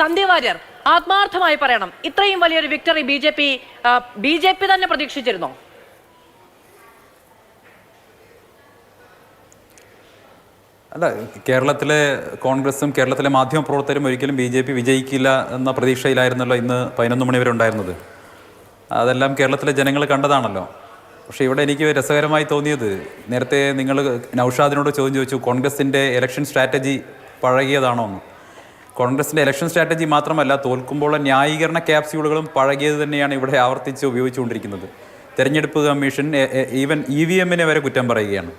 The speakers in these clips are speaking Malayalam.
സന്ധ്യ വാര്യർ ആത്മാർത്ഥമായി പറയണം, ഇത്രയും വലിയൊരു വിക്ടറി ബി ജെ പി തന്നെ പ്രതീക്ഷിച്ചിരുന്നോ? അല്ല, കേരളത്തിലെ കോൺഗ്രസും കേരളത്തിലെ മാധ്യമപ്രവർത്തകരും ഒരിക്കലും BJP വിജയിക്കില്ല എന്ന പ്രതീക്ഷയിലായിരുന്നല്ലോ ഇന്ന് 11 മണി വരെ ഉണ്ടായിരുന്നത്. അതെല്ലാം കേരളത്തിലെ ജനങ്ങൾ കണ്ടതാണല്ലോ. പക്ഷേ ഇവിടെ എനിക്ക് രസകരമായി തോന്നിയത്, നേരത്തെ നിങ്ങൾ നൗഷാദിനോട് ചോദ്യം ചോദിച്ചു, കോൺഗ്രസിൻ്റെ ഇലക്ഷൻ സ്ട്രാറ്റജി പഴകിയതാണോ എന്ന്. കോൺഗ്രസിൻ്റെ ഇലക്ഷൻ സ്ട്രാറ്റജി മാത്രമല്ല, തോൽക്കുമ്പോൾ ന്യായീകരണ ക്യാപ്സ്യൂളുകളും പഴകിയത് തന്നെയാണ് ഇവിടെ ആവർത്തിച്ച് ഉപയോഗിച്ചുകൊണ്ടിരിക്കുന്നത്. തെരഞ്ഞെടുപ്പ് കമ്മീഷൻ ഈവൻ EVM-നെ വരെ കുറ്റം പറയുകയാണ്.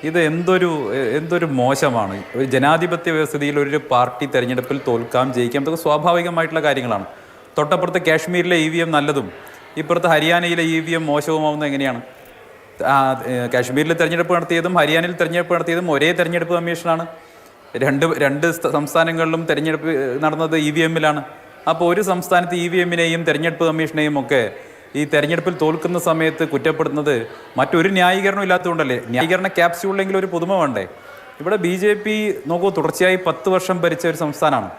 ഇത് എന്തൊരു മോശമാണ്. ഒരു ജനാധിപത്യ വ്യവസ്ഥയിൽ ഒരു പാർട്ടി തെരഞ്ഞെടുപ്പിൽ തോൽക്കാം ജയിക്കാം, ഇതൊക്കെ സ്വാഭാവികമായിട്ടുള്ള കാര്യങ്ങളാണ്. തൊട്ടപ്പുറത്ത് കാശ്മീരിലെ EVM നല്ലതും ഇപ്പുറത്ത് ഹരിയാനയിലെ EVM മോശവുമാവുന്നത് എങ്ങനെയാണ്? കാശ്മീരിൽ തെരഞ്ഞെടുപ്പ് നടത്തിയതും ഹരിയാനയിൽ തെരഞ്ഞെടുപ്പ് നടത്തിയതും ഒരേ തെരഞ്ഞെടുപ്പ് കമ്മീഷനാണ്. രണ്ട് സംസ്ഥാനങ്ങളിലും തെരഞ്ഞെടുപ്പ് നടന്നത് EVM-ലാണ്. അപ്പോൾ ഒരു സംസ്ഥാനത്ത് EVM-നെയും തെരഞ്ഞെടുപ്പ് കമ്മീഷനെയും ഒക്കെ ഈ തെരഞ്ഞെടുപ്പിൽ തോൽക്കുന്ന സമയത്ത് കുറ്റപ്പെടുത്തുന്നത് മറ്റൊരു ന്യായീകരണം ഇല്ലാത്തതുകൊണ്ടല്ലേ? ന്യായീകരണ ക്യാപ്സ്യൂളിലെങ്കിലും ഒരു പുതുമ വേണ്ടേ? ഇവിടെ BJP നോക്കൂ, തുടർച്ചയായി 10 വർഷം ഭരിച്ച ഒരു സംസ്ഥാനമാണ്.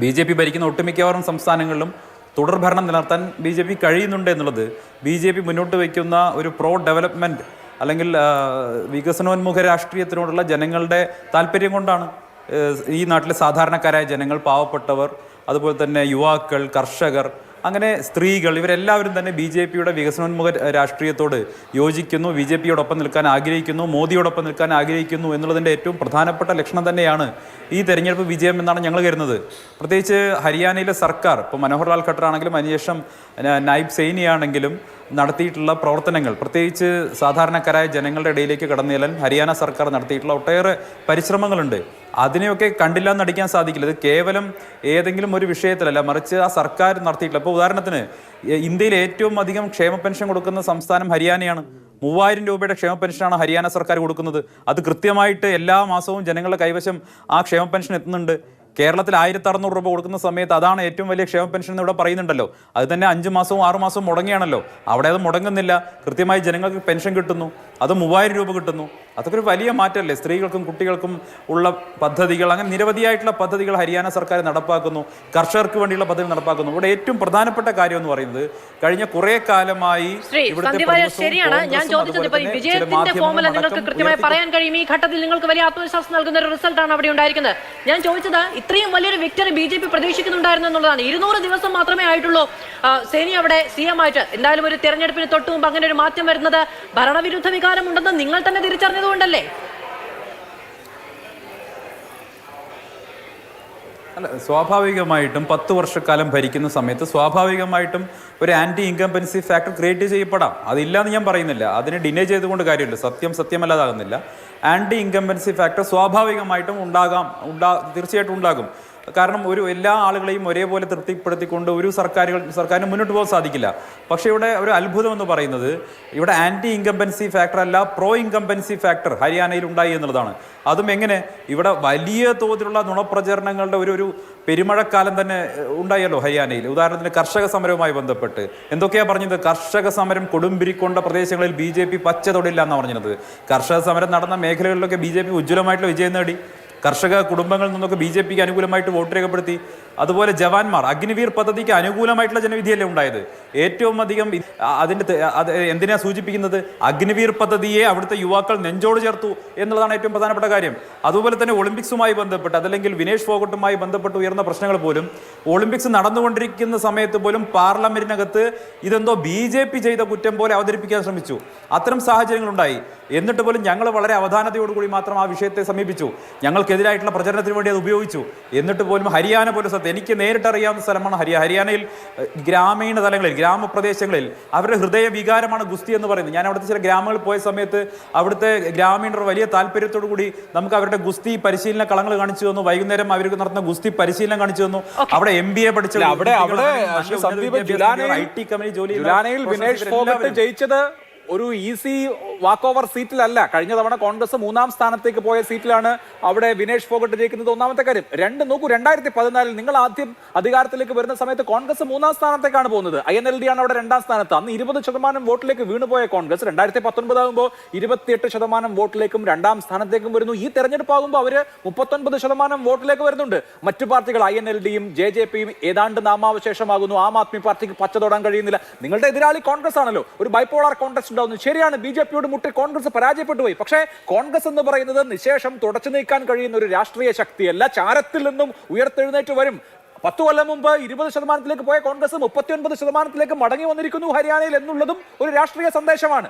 BJP ഭരിക്കുന്ന ഒട്ടുമിക്കവാറും സംസ്ഥാനങ്ങളിലും തുടർഭരണം നിലനിർത്താൻ BJP കഴിയുന്നുണ്ട് എന്നുള്ളത് BJP മുന്നോട്ട് വയ്ക്കുന്ന ഒരു പ്രോ ഡെവലപ്മെൻറ്റ് അല്ലെങ്കിൽ വികസനോന്മുഖ രാഷ്ട്രീയത്തിനോടുള്ള ജനങ്ങളുടെ താല്പര്യം കൊണ്ടാണ്. ഈ നാട്ടിലെ സാധാരണക്കാരായ ജനങ്ങൾ, പാവപ്പെട്ടവർ, അതുപോലെ തന്നെ യുവാക്കൾ, കർഷകർ, അങ്ങനെ സ്ത്രീകൾ, ഇവരെല്ലാവരും തന്നെ BJPയുടെ വികസനോന്മുഖ രാഷ്ട്രീയത്തോട് യോജിക്കുന്നു, BJPയോടൊപ്പം നിൽക്കാൻ ആഗ്രഹിക്കുന്നു, മോദിയോടൊപ്പം നിൽക്കാൻ ആഗ്രഹിക്കുന്നു എന്നുള്ളതിൻ്റെ ഏറ്റവും പ്രധാനപ്പെട്ട ലക്ഷണം തന്നെയാണ് ഈ തെരഞ്ഞെടുപ്പ് വിജയം എന്നാണ് ഞങ്ങൾ കരുതുന്നത്. പ്രത്യേകിച്ച് ഹരിയാനയിലെ സർക്കാർ, ഇപ്പോൾ മനോഹർ ലാൽ ഖട്ടർ ആണെങ്കിലും അതിനുശേഷം നായിബ് സൈനിയാണെങ്കിലും നടത്തിയിട്ടുള്ള പ്രവർത്തനങ്ങൾ, പ്രത്യേകിച്ച് സാധാരണക്കാരായ ജനങ്ങളുടെ ഇടയിലേക്ക് കടന്നു ചെല്ലാൻ ഹരിയാന സർക്കാർ നടത്തിയിട്ടുള്ള ഒട്ടേറെ പരിശ്രമങ്ങളുണ്ട്. അതിനെയൊക്കെ കണ്ടില്ല എന്നടിക്കാൻ സാധിക്കില്ല. ഇത് കേവലം ഏതെങ്കിലും ഒരു വിഷയത്തിലല്ല, മറിച്ച് ആ സർക്കാർ നടത്തിയിട്ടില്ല. ഇപ്പോൾ ഉദാഹരണത്തിന്, ഇന്ത്യയിൽ ഏറ്റവും അധികം ക്ഷേമ പെൻഷൻ കൊടുക്കുന്ന സംസ്ഥാനം ഹരിയാനയാണ്. 3000 രൂപയുടെ ക്ഷേമ പെൻഷനാണ് ഹരിയാന സർക്കാർ കൊടുക്കുന്നത്. അത് കൃത്യമായിട്ട് എല്ലാ മാസവും ജനങ്ങളുടെ കൈവശം ആ ക്ഷേമ പെൻഷൻ എത്തുന്നുണ്ട്. കേരളത്തിൽ 1600 രൂപ കൊടുക്കുന്ന സമയത്ത് അതാണ് ഏറ്റവും വലിയ ക്ഷേമ പെൻഷൻ എന്ന് ഇവിടെ പറയുന്നുണ്ടല്ലോ. അത് തന്നെ 5 മാസവും 6 മാസവും മുടങ്ങിയാണല്ലോ. അവിടെ അത് മുടങ്ങുന്നില്ല, കൃത്യമായി ജനങ്ങൾക്ക് പെൻഷൻ കിട്ടുന്നു, അത് 3000 രൂപ കിട്ടുന്നു. അതൊക്കെ ഒരു വലിയ മാറ്റമല്ലേ? സ്ത്രീകൾക്കും കുട്ടികൾക്കും ഉള്ള പദ്ധതികൾ, അങ്ങനെ നിരവധിയായിട്ടുള്ള പദ്ധതികൾ ഹരിയാന സർക്കാർ നടപ്പാക്കുന്നു. കർഷകർക്ക് വേണ്ടിയുള്ള പദ്ധതി നടപ്പാക്കുന്നു. ഇവിടെ ഏറ്റവും പ്രധാനപ്പെട്ട കാര്യം എന്ന് പറയുന്നത്, കഴിഞ്ഞ കുറെ കാലമായി ശരിയാണ്, ഞാൻ ചോദിച്ചത് വിജയത്തിന്റെ ഫോർമുല നിങ്ങൾക്ക് കൃത്യമായി പറയാൻ കഴിയും. ഈ ഘട്ടത്തിൽ നിങ്ങൾക്ക് വലിയ ആത്മവിശ്വാസം നൽകുന്ന ഒരു റിസൾട്ടാണ് അവിടെ ഉണ്ടായിരിക്കുന്നത്. ഞാൻ ചോദിച്ചത്, ഇത്രയും വലിയൊരു വിക്ടറി BJP പ്രതീക്ഷിക്കുന്നുണ്ടായിരുന്നു എന്നുള്ളതാണ്. 200 ദിവസം മാത്രമേ ആയിട്ടുള്ളൂ സേനി അവിടെ CM ആയിട്ട്. എന്തായാലും ഒരു തെരഞ്ഞെടുപ്പിന് തൊട്ടു മുമ്പ് അങ്ങനെ ഒരു മാറ്റം വരുന്നത് ഭരണവിരുദ്ധ വികാരമുണ്ടെന്ന് നിങ്ങൾ തന്നെ തിരിച്ചറിഞ്ഞതുകൊണ്ടല്ലേ? അല്ല, സ്വാഭാവികമായിട്ടും 10 വർഷക്കാലം ഭരിക്കുന്ന സമയത്ത് സ്വാഭാവികമായിട്ടും ഒരു ആൻറ്റി ഇൻകംപൻസി ഫാക്ടർ ക്രിയേറ്റ് ചെയ്യപ്പെടാം. അതില്ലാന്ന് ഞാൻ പറയുന്നില്ല, അതിനെ ഡിനേ ചെയ്തുകൊണ്ട് കാര്യമില്ല. സത്യമല്ലാതാകുന്നില്ല. ആൻറ്റി ഇൻകംപൻസി ഫാക്ടർ സ്വാഭാവികമായിട്ടും തീർച്ചയായിട്ടും ഉണ്ടാകും. കാരണം എല്ലാ ആളുകളെയും ഒരേപോലെ തൃപ്തിപ്പെടുത്തിക്കൊണ്ട് ഒരു സർക്കാരിന് മുന്നോട്ട് പോകാൻ സാധിക്കില്ല. പക്ഷേ ഇവിടെ ഒരു അത്ഭുതം എന്ന് പറയുന്നത്, ഇവിടെ ആൻറ്റി ഇൻകംപൻസി ഫാക്ടർ അല്ല, പ്രോ ഇൻകംപൻസി ഫാക്ടർ ഹരിയാനയിൽ ഉണ്ടായി എന്നുള്ളതാണ്. അതും എങ്ങനെ? ഇവിടെ വലിയ തോതിലുള്ള നുണപ്രചരണങ്ങളുടെ ഒരു പെരുമഴക്കാലം തന്നെ ഉണ്ടായല്ലോ ഹരിയാനയിൽ. ഉദാഹരണത്തിന് കർഷക സമരവുമായി ബന്ധപ്പെട്ട് എന്തൊക്കെയാണ് പറഞ്ഞത്? കർഷക സമരം കൊടുമ്പിരിക്കൊണ്ട പ്രദേശങ്ങളിൽ BJP പച്ച തൊടില്ല എന്നാണ് പറഞ്ഞത്. കർഷക സമരം നടന്ന മേഖലകളിലൊക്കെ BJP ഉജ്ജ്വലമായിട്ടുള്ള വിജയം നേടി. കർഷക കുടുംബങ്ങളിൽ നിന്നൊക്കെ BJPക്ക് അനുകൂലമായിട്ട് വോട്ട് രേഖപ്പെടുത്തി. അതുപോലെ ജവാന്മാർ, അഗ്നിവീർ പദ്ധതിക്ക് അനുകൂലമായിട്ടുള്ള ജനവിധിയല്ലേ ഉണ്ടായത്? ഏറ്റവും അധികം എന്തിനാ സൂചിപ്പിക്കുന്നത്? അഗ്നിവീർ പദ്ധതിയെ അവിടുത്തെ യുവാക്കൾ നെഞ്ചോട് ചേർത്തു എന്നുള്ളതാണ് ഏറ്റവും പ്രധാനപ്പെട്ട കാര്യം. അതുപോലെ തന്നെ ഒളിമ്പിക്സുമായി ബന്ധപ്പെട്ട്, അതല്ലെങ്കിൽ വിനേഷ് ഫോഗട്ടുമായി ബന്ധപ്പെട്ട് ഉയർന്ന പ്രശ്നങ്ങൾ പോലും, ഒളിമ്പിക്സ് നടന്നുകൊണ്ടിരിക്കുന്ന സമയത്ത് പോലും പാർലമെന്റിനകത്ത് ഇതെന്തോ BJP ചെയ്ത കുറ്റം പോലെ അവതരിപ്പിക്കാൻ ശ്രമിച്ചു. അത്തരം സാഹചര്യങ്ങളുണ്ടായി. എന്നിട്ട് പോലും ഞങ്ങൾ വളരെ അവധാനതയോടുകൂടി മാത്രം ആ വിഷയത്തെ സമീപിച്ചു. ഞങ്ങൾക്കെതിരായിട്ടുള്ള പ്രചരണത്തിന് വേണ്ടി അത് ഉപയോഗിച്ചു. എന്നിട്ട് പോലും ഹരിയാന പോലെ എനിക്ക് നേരിട്ടറിയാവുന്ന സ്ഥലമാണ് ഹരിയാനയിൽ. ഗ്രാമീണ തലങ്ങളിൽ, ഗ്രാമപ്രദേശങ്ങളിൽ അവരുടെ ഹൃദയ വികാരമാണ് ഗുസ്തി എന്ന് പറയുന്നത്. ഞാൻ അവിടുത്തെ ചില ഗ്രാമങ്ങളിൽ പോയ സമയത്ത് അവിടുത്തെ ഗ്രാമീണർ വലിയ താല്പര്യത്തോടു കൂടി നമുക്ക് അവരുടെ ഗുസ്തി പരിശീലന കളങ്ങൾ കാണിച്ചു തന്നു. വൈകുന്നേരം അവർക്ക് നടത്തുന്ന ഗുസ്തി പരിശീലനം കാണിച്ചു തന്നു. അവിടെ MBA പഠിച്ച IT കമ്പനി ജോലി. വിനേഷ് ഫോഗട്ട് ജയിച്ചത് ഒരു ഈസി വാക്ക് ഓവർ സീറ്റിലല്ല. കഴിഞ്ഞ തവണ കോൺഗ്രസ് 3ാം സ്ഥാനത്തേക്ക് പോയ സീറ്റിലാണ് അവിടെ വിനേഷ് ഫോഗട്ട് ജയിക്കുന്നത്. ഒന്നാമത്തെ കാര്യം. നോക്കൂ, 2014 നിങ്ങൾ ആദ്യം അധികാരത്തിലേക്ക് വരുന്ന സമയത്ത് കോൺഗ്രസ് 3ാം സ്ഥാനത്തേക്കാണ് പോകുന്നത്. INLD ആണ് അവിടെ 2ാം സ്ഥാനത്ത്. അന്ന് 20% വോട്ടിലേക്ക് വീണുപോയ കോൺഗ്രസ് 2019 ആകുമ്പോൾ 28% വോട്ടിലേക്കും 2ാം സ്ഥാനത്തേക്കും വരുന്നു. ഈ തെരഞ്ഞെടുപ്പ് ആകുമ്പോൾ അവര് 39% വോട്ടിലേക്ക് വരുന്നുണ്ട്. മറ്റു പാർട്ടികൾ INLDയും JJPയും ഏതാണ്ട് നാമാവശേഷമാകുന്നു. ആം ആദ്മി പാർട്ടിക്ക് പച്ച തൊടാൻ കഴിയുന്നില്ല. നിങ്ങളുടെ എതിരാളി കോൺഗ്രസ് ആണല്ലോ. ഒരു ബൈപോളാർ കോൺഗ്രസ് ഉണ്ടാവുന്നു. ശരിയാണ്, BJPയോട് മുട്ടി കോൺഗ്രസ് പരാജയപ്പെട്ടു പോയി. പക്ഷേ കോൺഗ്രസ് എന്ന് പറയുന്നത് നിശേഷം തുടച്ചു നീക്കാൻ കഴിയുന്ന ഒരു രാഷ്ട്രീയ ശക്തിയല്ല. ചാരത്തിൽ നിന്നും ഉയർത്തെഴുന്നേറ്റ് വരും. 10 കൊല്ലം മുമ്പ് 20% പോയ കോൺഗ്രസ് 39% മടങ്ങി വന്നിരിക്കുന്നു ഹരിയാനയിൽ എന്നുള്ളതും ഒരു രാഷ്ട്രീയ സന്ദേശമാണ്.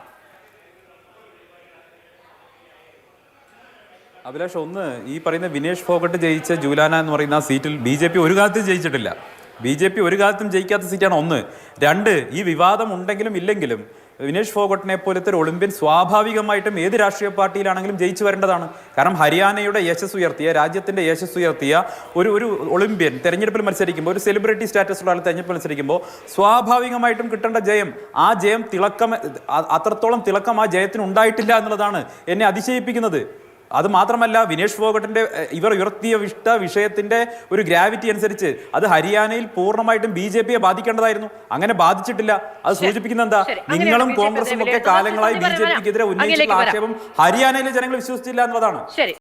അഭിലാഷ്, ഒന്ന് ഈ പറയുന്ന വിനേഷ് ഫോഗട്ട് ജയിച്ച ജൂലാന എന്ന് പറയുന്ന ആ സീറ്റിൽ BJP ഒരു കാലത്തും ജയിച്ചിട്ടില്ല. BJP ഒരു കാലത്തും ജയിക്കാത്ത സീറ്റാണ് ഒന്ന്. 2, ഈ വിവാദം ഉണ്ടെങ്കിലും ഇല്ലെങ്കിലും വിനേഷ് ഫോഗട്ടിനെ പോലത്തെ ഒരു ഒളിമ്പ്യൻ സ്വാഭാവികമായിട്ടും ഏത് രാഷ്ട്രീയ പാർട്ടിയിലാണെങ്കിലും ജയിച്ചു വരേണ്ടതാണ്. കാരണം ഹരിയാനയുടെ യശസ് ഉയർത്തിയ, രാജ്യത്തിന്റെ യശസ് ഉയർത്തിയ ഒരു ഒളിമ്പ്യൻ തെരഞ്ഞെടുപ്പിൽ മത്സരിക്കുമ്പോൾ, ഒരു സെലിബ്രിറ്റി സ്റ്റാറ്റസ് ഉള്ള ആൾ തെരഞ്ഞെടുപ്പിൽ മത്സരിക്കുമ്പോൾ സ്വാഭാവികമായിട്ടും കിട്ടേണ്ട ജയം, ആ ജയം അത്രത്തോളം തിളക്കം ആ ജയത്തിന് ഉണ്ടായിട്ടില്ല എന്നുള്ളതാണ് എന്നെ അതിശയിപ്പിക്കുന്നത്. അത് മാത്രമല്ല, വിനേഷ് ഫോഗട്ടിന്റെ ഇവർ ഉയർത്തിയ വിഷയത്തിന്റെ ഒരു ഗ്രാവിറ്റി അനുസരിച്ച് അത് ഹരിയാനയിൽ പൂർണ്ണമായിട്ടും BJPയെ ബാധിക്കേണ്ടതായിരുന്നു. അങ്ങനെ ബാധിച്ചിട്ടില്ല. അത് സൂചിപ്പിക്കുന്ന എന്താ? നിങ്ങളും കോൺഗ്രസും ഒക്കെ കാലങ്ങളായി BJPക്കെതിരെ ഉന്നയിച്ചിട്ടുള്ള ആക്ഷേപം ഹരിയാനയിലെ ജനങ്ങൾ വിശ്വസിച്ചില്ല എന്നുള്ളതാണ്.